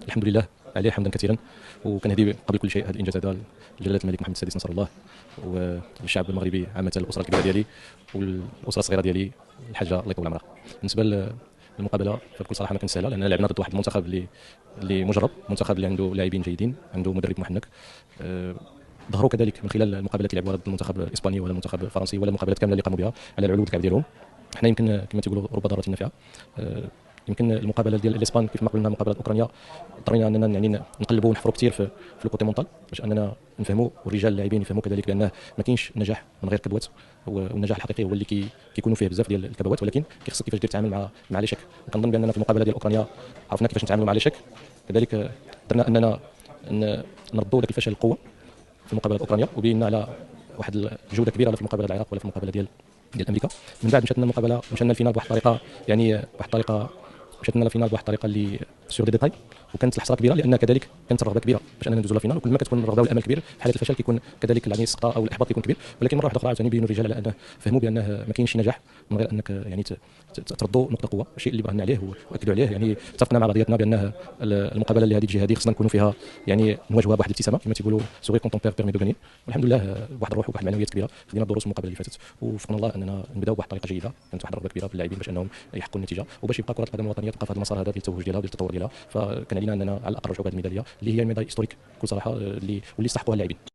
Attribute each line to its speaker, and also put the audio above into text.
Speaker 1: الحمد لله عليه حمدا كثيرا. وكنهدي قبل كل شيء هذا الانجاز هذا لجلاله الملك محمد السادس نصر الله، والشعب المغربي عامه، الاسره الكبيره ديالي والاسره الصغيره ديالي، الحاجه الله يطول عمرها. بالنسبه للمقابله فبكل صراحه ما كانت سهله، لان لعبنا ضد واحد المنتخب اللي مجرب، منتخب اللي عنده لاعبين جيدين، عنده مدرب محنك. ظهروا كذلك من خلال المقابلات اللي لعبوها ضد المنتخب الاسباني ولا المنتخب الفرنسي ولا المقابلات كامله اللي قاموا بها على العلو والكعب ديالهم. احنا يمكن كما تيقولوا رب ضاره نافعه. يمكن المقابله ديال الاسبان كيف ما قلنا مقابله اوكرانيا، اضطرينا اننا يعني نقلبوا ونحفروا كثير في الكوتي مونطال باش اننا نفهموا، والرجال اللاعبين يفهموا كذلك بانه ما كاينش نجاح من غير كبوات. والنجاح الحقيقي هو اللي كيكونوا فيه بزاف ديال الكبوات، ولكن كيخصك كيفاش دير تتعامل مع لي شك. كنظن باننا في المقابله ديال اوكرانيا عرفنا كيفاش نتعاملوا مع لي شك. كذلك درنا اننا نردوا ذاك الفشل القوه في المقابله الاوكرانيه، وبينا على واحد الجوده كبيره لا في المقابله العراق ولا في المقابله ديال امريكا. من بعد مشاتنا المقابله، مشينا للفينال بواحد الطريقه، يعني بواحد الطريقه، مشاتنا للفينال بواحد الطريقه اللي سور دي ديتاي، وكانت الحسره كبيره لان كذلك كانت الرغبه كبيره باش اننا ندوزوا للفينال. وكل ما كتكون الرغبه والامل كبير في حاله الفشل كيكون كذلك يعني السقطه او الاحباط كيكون كبير. ولكن مره واحده اخرى عاوتاني بينوا الرجال على انه فهموا بانه ما كاينش شي نجاح من غير انك يعني تردوا نقطه قوه، الشيء اللي بغينا عليه واكدوا عليه. يعني اتفقنا مع بعضياتنا بان المقابله اللي هذه تجي هذه خصنا نكونوا فيها يعني نواجهوها بواحد الابتسامه كما تيقولوا سوغي كونتون بير بيرمي دو غاني. والحمد لله بواحد الروح وبواحد المعنويات كبيره خدينا الدروس المقابله اللي فاتت، ووفقنا الله اننا نبداو بواحد الطريقه جيده. كانت واحد الرغبه كبيره في اللاعبين باش انهم يحققوا النتيجه، وباش يبقى كره القدم الوطنيه تبقى في هذا المسار هذا ديال التوهج ديالها وديال التطور ديالها. فكان علينا اننا على الاقل نرجعوا بهذه الميداليه اللي هي الميداليه هيستوريك بكل صراحه، اللي يستحقوها اللاعبين.